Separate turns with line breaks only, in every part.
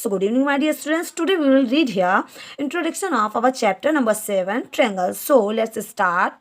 So good evening my dear students. Today we will read here introduction of our chapter number 7 triangles. So let's start.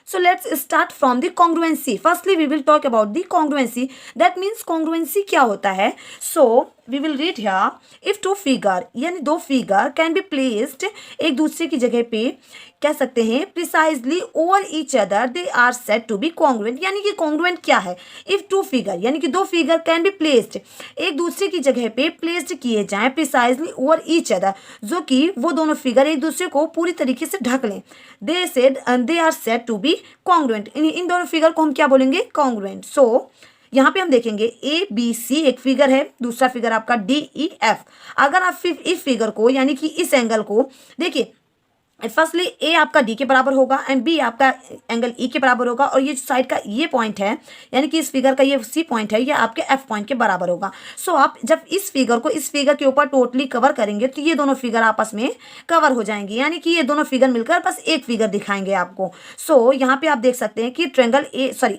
So let's start from the congruency. Firstly we will talk about the congruency. That means congruency क्या होता है. So we will read here if two figure यानी दो figure can be placed एक दूसरे की जगह पे कह सकते हैं precisely over each other they are said to be congruent. यानी कि कॉन्ग्रुएंट क्या है. इफ टू फिगर यानी कि दो फिगर कैन बी प्लेस्ड एक दूसरे की जगह पे प्लेस्ड किए जाएं प्रिसाइजली ओवर ईच अदर जो कि वो दोनों फिगर एक दूसरे को पूरी तरीके से ढक लें. They are said to be congruent. इन दोनों फिगर को हम क्या बोलेंगे कॉन्ग्रुएंट. सो यहाँ पे हम देखेंगे ए बी सी एक फिगर है, दूसरा फिगर आपका डी ई एफ. अगर आप इस फिगर को यानी कि इस एंगल को देखिए फर्स्टली ए आपका डी के बराबर होगा एंड बी आपका एंगल ई के बराबर होगा और ये साइड का ये पॉइंट है यानी कि इस फिगर का ये सी पॉइंट है ये आपके एफ पॉइंट के बराबर होगा. सो आप जब इस फिगर को इस फिगर के ऊपर टोटली कवर करेंगे तो ये दोनों फिगर आपस में कवर हो जाएंगे यानी कि ये दोनों फिगर मिलकर बस एक फिगर दिखाएंगे आपको. सो यहाँ पे आप देख सकते हैं कि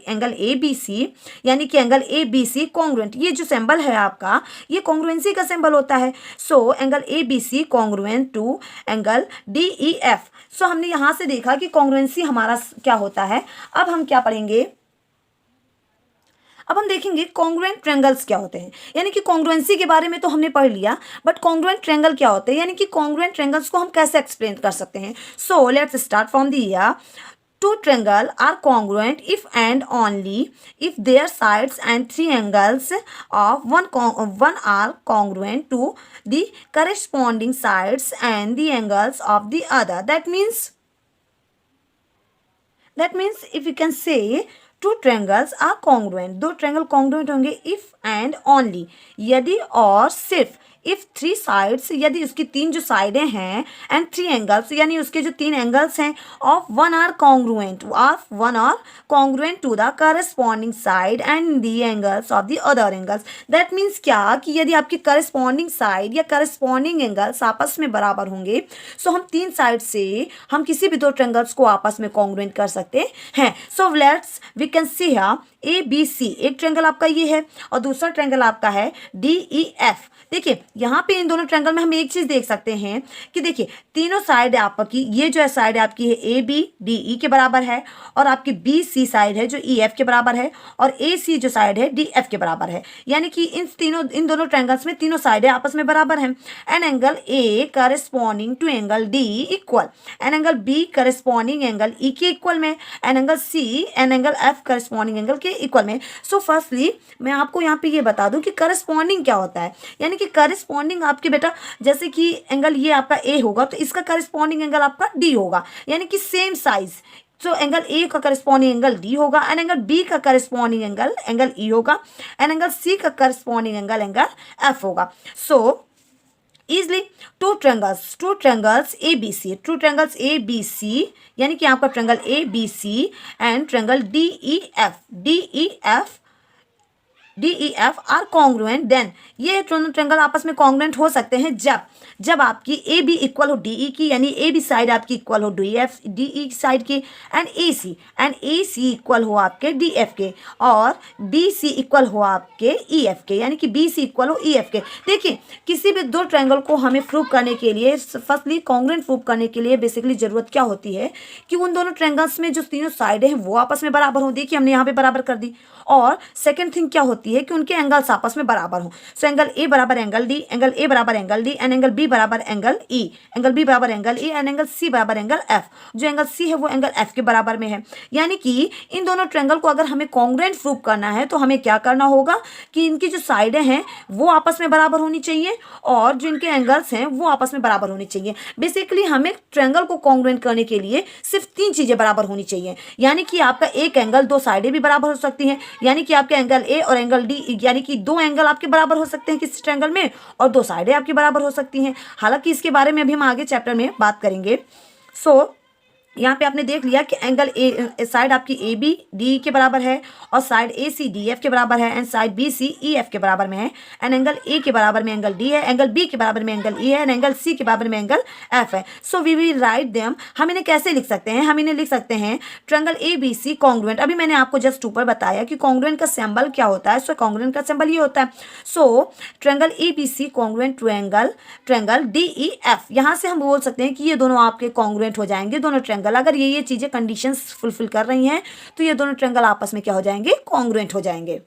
एंगल ए बी सी यानी कि angle A B C congruent. ये जो सिंबल है आपका ये कॉन्ग्रुएंसी का सिंबल होता है. So angle A B C congruent to angle D E F. So हमने यहां से देखा कि कॉन्ग्रुएंसी हमारा क्या होता है. अब हम क्या पढ़ेंगे, अब हम देखेंगे कॉन्ग्रुएंट ट्रायंगल्स क्या होते हैं. यानी कि कॉन्ग्रुएंसी के बारे में तो हमने पढ़ लिया बट कॉन्ग्रुएंट ट्रायंगल क्या होते हैं यानी कि कॉन्ग्रुएंट ट्रायंगल्स को हम कैसे एक्सप्लेन कर सकते हैं. So let's start from the year. Two triangles are congruent if and only if their sides and three angles of one are congruent to the corresponding sides and the angles of the other. That means if we can say two triangles are congruent, दो triangle congruent होंगे if and only यदि और सिर्फ if three sides यदि उसकी तीन जो साइडें हैं एंड थ्री एंगल्स यानी उसके जो तीन एंगल्स हैं of one are congruent to the corresponding side and the angles of the other angles. That means क्या कि यदि आपकी करस्पॉन्डिंग साइड या करस्पॉन्डिंग एंगल्स आपस में बराबर होंगे सो हम तीन साइड से हम किसी भी दो ट्रायंगल्स को आपस में कॉन्ग्रुएंट कर सकते हैं. So let's we can see here A B C एक ट्रायंगल आपका ये है और दूसरा ट्रायंगल आपका है डी ई एफ. देखिए यहाँ पे इन दोनों ट्रायंगल में हम एक चीज देख सकते हैं कि देखिए तीनों साइड आपकी ये जो है साइड आपकी है ए बी डी ई के बराबर है और आपकी बी सी साइड है जो ई एफ के बराबर है और ए सी जो साइड है डी एफ के बराबर है. यानी कि इन दोनों ट्रायंगल्स में तीनों साइडें आपस में बराबर हैं. An angle A corresponding to angle D equal an angle B corresponding angle E के इक्वल में an angle C an angle F corresponding angle के इक्वल में. सो फर्स्टली मैं आपको यहाँ पे ये बता दूं कि करस्पॉन्डिंग क्या होता है. यानी कि करस्पॉन्डिंग आपके बेटा जैसे कि एंगल ये आपका ए होगा तो इसका करस्पॉन्डिंग एंगल आपका डी होगा यानी कि same size. So angle A का करस्पॉन्डिंग एंगल डी होगा एंड एंगल बी का करस्पॉन्डिंग एंगल ई होगा एंड एंगल सी का करस्पॉन्डिंग एंगल एफ होगा. So easily two triangles A B C यानी कि आपका triangle A B C and triangle D E F are congruent. Then ये दोनों triangle आपस में कॉन्ग्रुएंट हो सकते हैं जब आपकी ए बी इक्वल हो डी ई की यानी ए बी साइड आपकी इक्वल हो डी ई साइड की एंड ए सी इक्वल हो आपके डी एफ के और बी सी इक्वल हो आपके ई एफ के यानी कि बी सी इक्वल हो ई एफ के. देखिए किसी भी दो ट्रायंगल को हमें प्रूव करने के लिए फर्स्टली कॉन्ग्रुएंट प्रूव करने के लिए बेसिकली जरूरत क्या होती है कि उन दोनों ट्रायंगल्स में जो तीनों साइडें हैं वो आपस में बराबर हो. देखिए हमने यहाँ पे बराबर कर दी. और सेकेंड थिंग क्या होती है कि उनके एंगल्स आपस में बराबर हो. सो एंगल ए बराबर angle D and angle B बराबर angle E and angle C बराबर एंगल एफ. जो एंगल सी है वो एंगल एफ के बराबर में है. यानी कि इन दोनों ट्रायंगल को अगर हमें कॉन्ग्रुएंट प्रूव करना है तो हमें क्या करना होगा कि इनकी जो साइडें हैं वो आपस में बराबर होनी चाहिए और जो इनके एंगल्स हैं वो आपस में बराबर होनी चाहिए. बेसिकली हमें ट्रायंगल को कॉन्ग्रुएंट करने के लिए सिर्फ तीन चीजें बराबर होनी चाहिए. यानी कि आपका एक एंगल दो साइडें भी बराबर हो सकती हैं यानी कि आपके एंगल ए और एंगल डी यानी कि दो एंगल आपके बराबर हो सकते हैं किसी ट्रायंगल में और दो साइडें आपकी बराबर हो सकती हैं. हालांकि इसके बारे में अभी हम आगे चैप्टर में बात करेंगे. सो यहाँ पे आपने देख लिया कि एंगल ए साइड आपकी ए बी डी के बराबर है और side A C D F के बराबर है and side B C E F के बराबर में है एंड एंगल ए के बराबर में एंगल डी है, एंगल बी के बराबर में एंगल ई है एंड एंगल सी के बराबर में एंगल एफ है. So we will write them. हम इन्हें कैसे लिख सकते हैं? हम इन्हें लिख सकते हैं triangle A B C congruent. अभी मैंने आपको जस्ट ऊपर बताया कि कॉन्ग्रुएंट का सिंबल क्या होता है. सो कॉन्ग्रुएंट का सिंबल ये होता है. So triangle A B C congruent triangle D E F. यहाँ से हम बोल सकते हैं कि ये दोनों आपके कॉन्ग्रुएंट हो जाएंगे, दोनों ट्रायंगल. अगर ये चीजें कंडीशंस फुलफिल कर रही हैं तो ये दोनों ट्रायंगल आपस में क्या हो जाएंगे? कॉन्ग्रुएंट हो जाएंगे.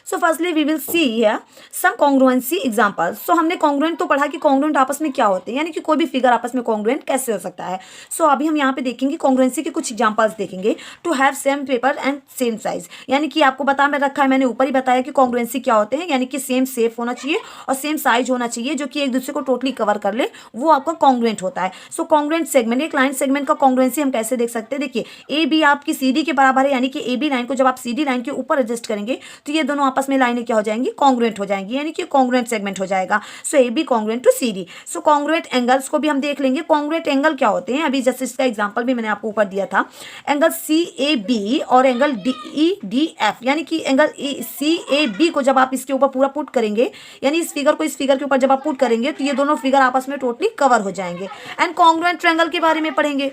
So firstly we will see here some congruency examples. So हमने कॉन्ग्रुएंट तो पढ़ा कि कॉन्ग्रुएंट आपस में क्या होते हैं, यानी कि कोई भी फिगर आपस में कॉन्ग्रुएंट कैसे हो सकता है. सो अभी हम यहाँ पे देखेंगे कॉन्ग्रुएंसी के कुछ एग्जांपल्स देखेंगे. To have same paper and same size, यानी कि आपको बता मैं रखा है, मैंने ऊपर ही बताया कि कॉन्ग्रुएंसी क्या होते हैं, यानी कि सेम शेप होना चाहिए और सेम साइज होना चाहिए जो कि एक दूसरे को टोटली कवर कर ले, वो आपका कॉन्ग्रुएंट होता है. सो कॉन्ग्रुएंट सेगमेंट, एक लाइन सेगमेंट का कॉन्ग्रुएंसी हम कैसे देख सकते हैं? देखिए ए बी आपकी सी डी के बराबर है, यानी कि ए बी लाइन को जब आप सी डी लाइन के ऊपर एडजस्ट करेंगे तो ये दोनों आपस में लाइनें क्या हो जाएंगी? कॉन्ग्रुएंट हो जाएंगी, यानी कि कॉन्ग्रुएंट सेगमेंट हो जाएगा. So A B congruent to C D. So congruent angles को भी हम देख लेंगे. कॉन्ग्रुएंट एंगल क्या होते हैं? अभी जैसे इसका एग्जांपल भी मैंने आपको ऊपर दिया था. एंगल सी ए बी और angle D E D F, यानी कि एंगल सी ए बी को जब आप इसके ऊपर पूरा पुट करेंगे, यानी इस फिगर को इस फिगर के ऊपर जब आप पुट करेंगे तो ये दोनों फिगर आपस में टोटली कवर हो जाएंगे. एंड कॉन्ग्रुएंट ट्रायंगल के बारे में पढ़ेंगे.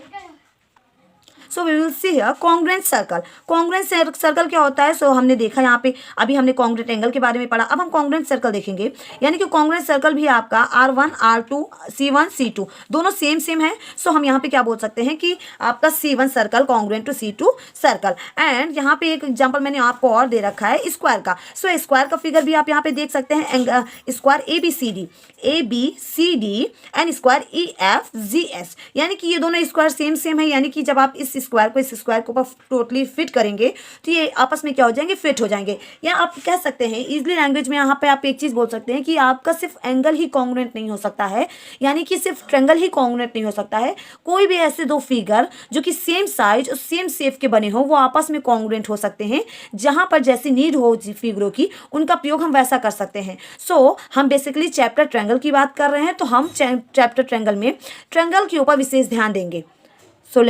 So we will see here congruent circle. Congruent circle क्या होता है? सो हमने देखा यहाँ पे, अभी हमने कॉन्ग्रुएंट एंगल के बारे में पढ़ा. अब हम कॉन्ग्रुएंट सर्कल देखेंगे, यानी कि कॉन्ग्रुएंट सर्कल भी आपका R1 R2 C1 C2 दोनों सेम है. सो हम यहाँ पे क्या बोल सकते हैं कि आपका C1 circle congruent to C2 circle. And यहाँ पे एक एग्जाम्पल मैंने आपको और दे रखा है स्क्वायर का. सो स्क्वायर का फिगर भी आप यहाँ पे देख सकते हैं. Square A B C D and square E F G S, यानी कि ये दोनों स्क्वायर सेम है, यानी कि जब आप इस स्क्वायर को इस स्क्वायर के ऊपर टोटली फिट करेंगे तो ये आपस में क्या हो जाएंगे? फिट हो जाएंगे. या आप कह सकते हैं इजली लैंग्वेज में, यहाँ पे आप एक चीज बोल सकते हैं कि आपका सिर्फ एंगल ही कॉन्ग्रुएंट नहीं हो सकता है, यानी कि सिर्फ ट्रायंगल ही कॉन्ग्रुएंट नहीं हो सकता है. कोई भी ऐसे दो फिगर जो कि सेम साइज और सेम शेप के बने हो वो आपस में कॉन्ग्रुएंट हो सकते हैं. जहां पर जैसी नीड हो फिगरों की उनका प्रयोग हम वैसा कर सकते हैं. सो हम बेसिकली चैप्टर ट्रायंगल की बात कर रहे हैं, तो हम चैप्टर ट्रायंगल में ट्रायंगल के ऊपर विशेष ध्यान देंगे. So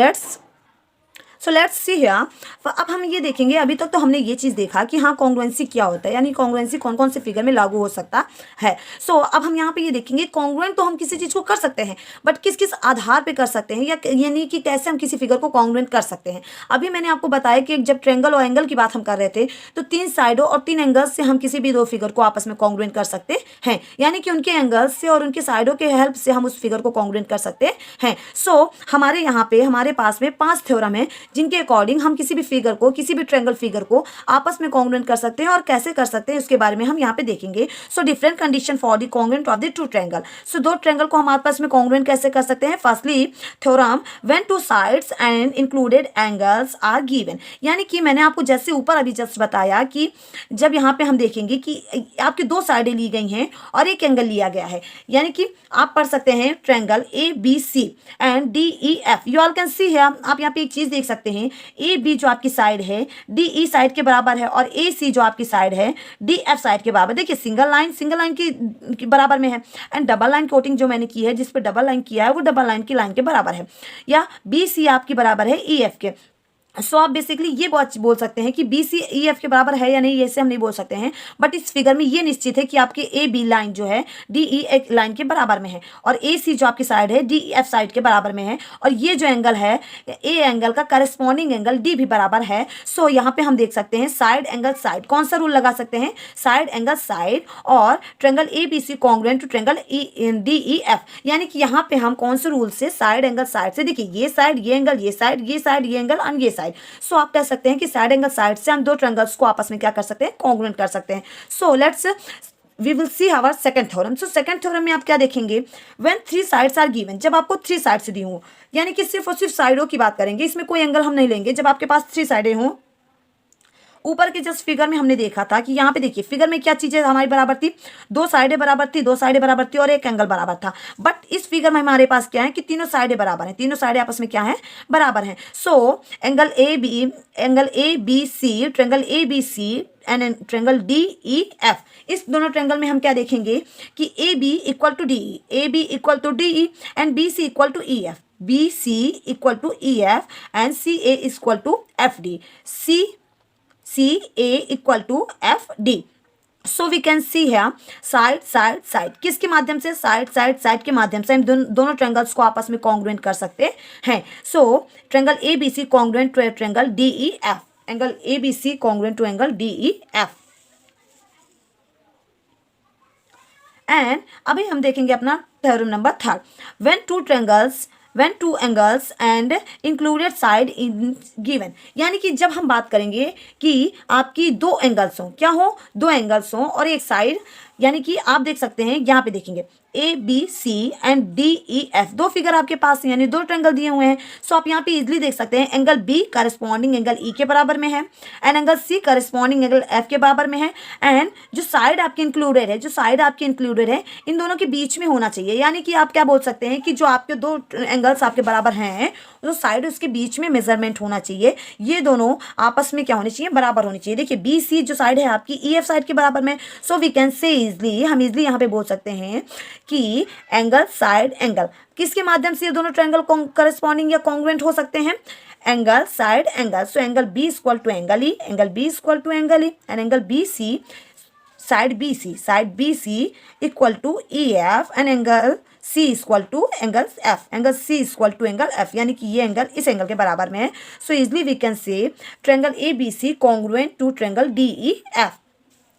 let's see here. अब हम ये देखेंगे, अभी तक तो हमने ये चीज़ देखा कि हाँ कॉन्ग्रुएंसी क्या होता है, यानी कॉन्ग्रुएंसी कौन कौन से फिगर में लागू हो सकता है. सो अब हम यहाँ पे ये देखेंगे कॉन्ग्रुएंट तो हम किसी चीज़ को कर सकते हैं, बट किस किस आधार पे कर सकते हैं, या यानी कि कैसे हम किसी फिगर को कॉन्ग्रुएंट कर सकते हैं. अभी मैंने आपको बताया कि जब ट्रायंगल और एंगल की बात हम कर रहे थे तो 3 साइडों और 3 एंगल्स से हम किसी भी 2 फिगर को आपस में कॉन्ग्रुएंट कर सकते हैं, यानी कि उनके एंगल्स से और उनके साइडों के हेल्प से हम उस फिगर को कॉन्ग्रुएंट कर सकते हैं. सो हमारे यहाँ पे हमारे पास में 5 थ्योरम है जिनके अकॉर्डिंग हम किसी भी फिगर को, किसी भी ट्रायंगल फिगर को आपस में कॉन्ग्रुएंट कर सकते हैं, और कैसे कर सकते हैं उसके बारे में हम यहाँ पे देखेंगे. So different condition for the congruent of the two triangle. So 2 triangle को हम आपस में कॉन्ग्रुएंट कैसे कर सकते हैं? Firstly theorem when 2 sides and included angles are given, यानी कि मैंने आपको जैसे ऊपर अभी जस्ट बताया कि जब यहाँ पे हम देखेंगे कि आपकी 2 साइडें ली गई हैं और एक एंगल लिया गया है, यानी कि आप पढ़ सकते हैं triangle A B C and D E F. You all can see है, आप यहाँ पे एक चीज देख सकते हैं, ए बी जो आपकी साइड है डी ई साइड के बराबर है और ए सी जो आपकी साइड है डी एफ साइड के बराबर. देखिए सिंगल लाइन की बराबर में है, एंड डबल लाइन कोटिंग जो मैंने की है, जिस पे डबल लाइन किया है वो डबल लाइन की लाइन के बराबर है, या बी सी आपकी बराबर है ई एफ के. सो आप बेसिकली ये बोल सकते हैं कि बी सी ई एफ के बराबर है या नहीं, ऐसे हम नहीं बोल सकते हैं, बट इस फिगर में ये निश्चित है कि आपके ए बी लाइन जो है डी ई एक लाइन के बराबर में है और ए सी जो आपकी साइड है डी ई एफ साइड के बराबर में है, और ये जो एंगल है ए एंगल का करस्पॉन्डिंग एंगल डी भी बराबर है. सो यहाँ पे हम देख सकते हैं साइड एंगल साइड. कौन सा रूल लगा सकते हैं? साइड एंगल साइड और triangle A B C congruent to triangle D E F, यानी कि यहाँ पे हम कौन से रूल से? साइड एंगल साइड से. देखिए ये साइड ये एंगल, ये साइड ये एंगल और ये साइड. सो आप कह सकते हैं कि साइड एंगल साइड से हम 2 ट्रायंगल्स को आपस में क्या कर सकते हैं? कॉन्ग्रुएंट कर सकते हैं. So let's we will see our second theorem. So second theorem में आप क्या देखेंगे? व्हेन 3 साइड्स आर गिवन, जब आपको 3 साइड्स दी हों, यानी कि सिर्फ और सिर्फ साइडों की बात करेंगे, इसमें कोई एंगल हम नहीं लेंगे. जब आपके पास 3 साइडें हों, ऊपर के जस्ट फिगर में हमने देखा था कि यहाँ पे देखिए फिगर में क्या चीजें हमारी बराबर थी? 2 साइडें बराबर थी और एक एंगल बराबर था. बट इस फिगर में हमारे पास क्या है कि तीनों साइडें बराबर हैं, तीनों साइडें आपस में क्या है? बराबर हैं. So angle A B C, triangle A B C and triangle D E F, इस दोनों ट्रायंगल में हम क्या देखेंगे कि A B equal to D E and B C equal to E F. B C equal to E F and C A equal to F D, C A equal to F D. So we can see है side side side, किसके माध्यम से, side side side के माध्यम से हम दोनों triangles को आपस में कॉन्ग्रुएंट कर सकते हैं। So triangle A B C congruent to triangle D E F, angle A B C congruent to angle D E F. And अभी हम देखेंगे अपना theorem number 3, when two angles and included side in given, यानी कि जब हम बात करेंगे कि आपकी दो एंगल्स हों, क्या हो, दो एंगल्स हों और एक साइड, यानी कि आप देख सकते हैं यहाँ पे देखेंगे A B C and D E F, दो फिगर आपके पास यानी दो ट्रायंगल दिए हुए हैं। सो आप यहाँ पे इजीली देख सकते हैं angle B corresponding angle E के बराबर में है and angle C corresponding angle F के बराबर में है। एंड जो साइड आपके इंक्लूडेड है, इन दोनों के बीच में होना चाहिए, यानी कि आप क्या बोल सकते हैं कि जो आपके दो एंगल्स आपके बराबर हैं, जो साइड उसके बीच में मेजरमेंट होना चाहिए, ये दोनों आपस में क्या होनी चाहिए, बराबर होनी चाहिए। देखिए बी सी जो साइड है आपकी ई एफ साइड के बराबर में। So we can say easily, हम इजली यहाँ पे बोल सकते हैं कि एंगल साइड एंगल, किसके माध्यम से ये दोनों ट्रायंगल करस्पॉन्डिंग या कॉन्ग्रुएंट हो सकते हैं, angle side angle. So angle B equal to angle E, angle B equal to angle E and angle B C, side B C equal to E F and angle C equal to angle F, angle C equal to angle F, यानी कि ये angle इस angle के बराबर में है। So easily we can say triangle A B C congruent to triangle D E F.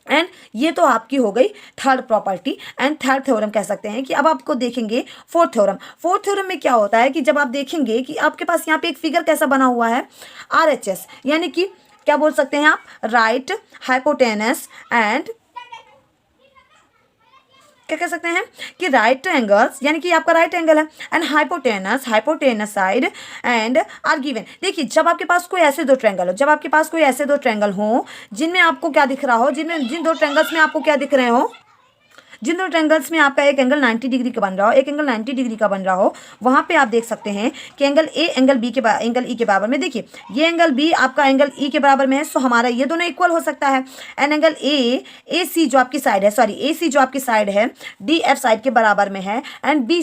And ये तो आपकी हो गई third property and third theorem कह सकते हैं। कि अब आपको देखेंगे फोर्थ थ्योरम में क्या होता है कि जब आप देखेंगे कि आपके पास यहाँ पे एक फिगर कैसा बना हुआ है, RHS, यानी कि क्या बोल सकते हैं आप, राइट हाइपोटेनस एंड क्या कह सकते हैं कि राइट एंगल्स, यानी कि आपका राइट एंगल है and hypotenuse side and are given. देखिए जब आपके पास कोई ऐसे दो ट्रायंगल हो, जिनमें आपको क्या दिख रहा हो, जिन दो ट्रायंगल्स में आपको क्या दिख रहे हो, जिन दो ट्रायंगल्स में आपका एक एंगल 90 डिग्री का बन रहा हो, एक एंगल 90 डिग्री का बन रहा हो, वहाँ पे आप देख सकते हैं कि एंगल ए एंगल बी के एंगल ई के बराबर में। देखिए ये एंगल बी आपका एंगल ई के बराबर में है, सो हमारा ये दोनों इक्वल हो सकता है। एंड एंगल ए सी जो आपकी साइड है डी एफ साइड के बराबर में है एंड बी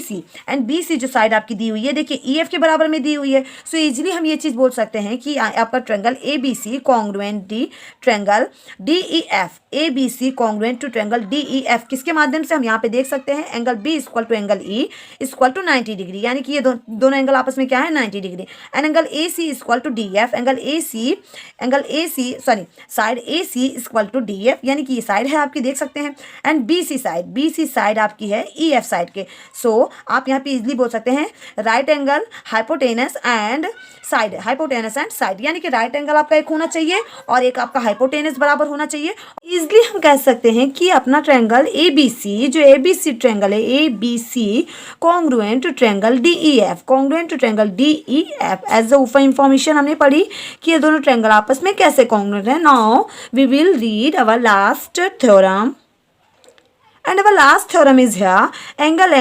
सी जो साइड आपकी दी हुई है, देखिए ई एफ के बराबर में दी हुई है। सो इजिली हम ये चीज़ बोल सकते हैं कि आपका triangle A B C congruent triangle D E F, A B C congruent to triangle D E F, किसके माध्यम से हम यहाँ पे देख सकते हैं angle B equal to angle E equal to 90 degree, यानी कि ये दोनों एंगल आपस में क्या है, 90 degree. And angle A C equal to D F, side A C equal to D F, यानी कि ये साइड है आपकी देख सकते हैं। एंड बी सी साइड आपकी है ई एफ साइड के। सो आप यहाँ पे इजिली बोल सकते हैं right angle hypotenuse and side, यानी कि राइट एंगल आपका एक होना चाहिए और एक आपका हाइपोटेनस बराबर होना चाहिए। इजिली हम कह सकते हैं कि अपना ट्रायंगल ए बी सी, जो ए बी सी ट्रायंगल है, A B C congruent to triangle D E F, as a ऊपर इंफॉर्मेशन हमने पढ़ी कि ये दोनों ट्रायंगल आपस में कैसे कॉन्ग्रुएंट है। Now we will read our last theorem and our last theorem is here, angle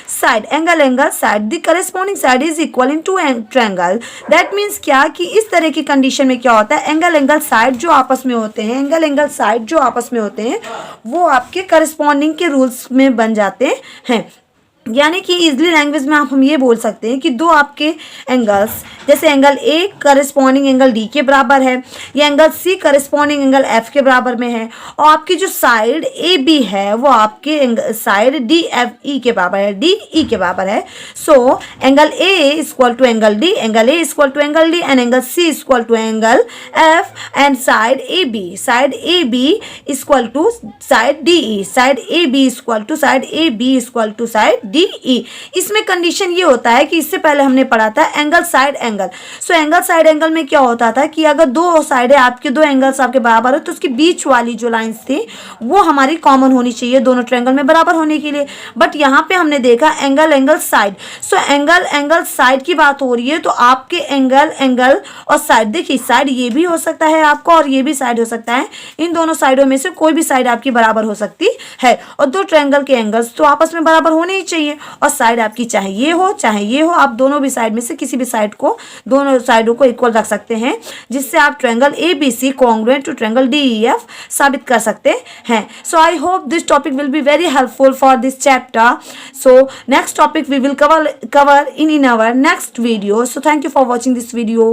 side, the corresponding side is equal in two triangle। that means क्या कि इस तरह की कंडीशन में क्या होता है, एंगल साइड जो आपस में होते हैं वो आपके करस्पॉन्डिंग के रूल्स में बन जाते हैं। यानी कि इजली लैंग्वेज में हम ये बोल सकते हैं कि दो आपके एंगल्स, जैसे angle A corresponding angle D के बराबर है या angle C corresponding angle F के बराबर में है, और आपकी जो साइड ए बी है वो आपके साइड डी एफ ई के बराबर है, डी ई के बराबर है। So angle A equal to angle D and angle C equal to angle F and side A B equal to side D E, side A B equal to side D E. इसमें condition ये होता है कि इससे पहले हमने पढ़ा था angle side angle. So angle side angle में क्या होता था कि अगर दो साइड है आपके, दो एंगल्स आपके बराबर है, तो उसके बीच वाली जो लाइंस थी वो हमारी कॉमन होनी चाहिए दोनों ट्रायंगल में बराबर होने के लिए। बट यहाँ पे हमने देखा angle side. So angle side की बात हो रही है, तो आपके एंगल और साइड, देखिए साइड ये भी हो सकता है आपका और ये भी साइड हो सकता है, इन दोनों साइडों में से कोई भी साइड आपकी बराबर हो सकती है। और दो ट्रायंगल के एंगल्स तो आपस में बराबर होने ही चाहिए। चाहिए, और साइड आपकी चाहे ये हो, आप दोनों भी साइड में से किसी भी साइड को, दोनों साइडों को इक्वल रख सकते हैं, जिससे आप triangle ABC congruent to triangle DEF साबित कर सकते हैं. So I hope this topic will be very helpful for this chapter. So next topic we will cover in our next video. So thank you for watching this video.